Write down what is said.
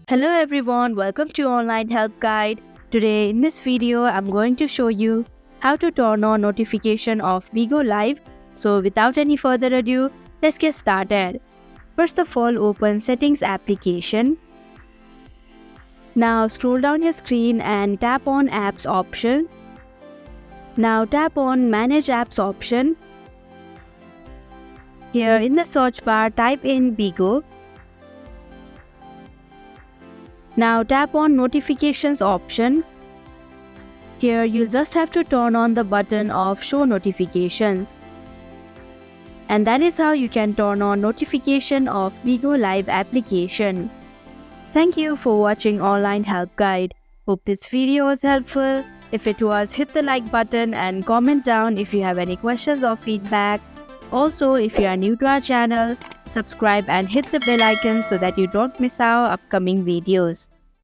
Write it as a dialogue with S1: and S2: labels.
S1: Hello everyone, welcome to Online Help Guide. Today in this video, I'm going to show you how to turn on notification of Bigo Live. So without any further ado, let's get started. First of all, open Settings application. Now scroll down your screen and tap on Apps option. Now tap on Manage Apps option. Here in the search bar, type in Bigo. Now tap on Notifications option. Here you'll just have to turn on the button of Show Notifications. And that is how you can turn on notification of Bigo Live application. Thank you for watching Online Help Guide. Hope this video was helpful. If it was, hit the like button and comment down if you have any questions or feedback. Also, if you are new to our channel, subscribe and hit the bell icon so that you don't miss our upcoming videos.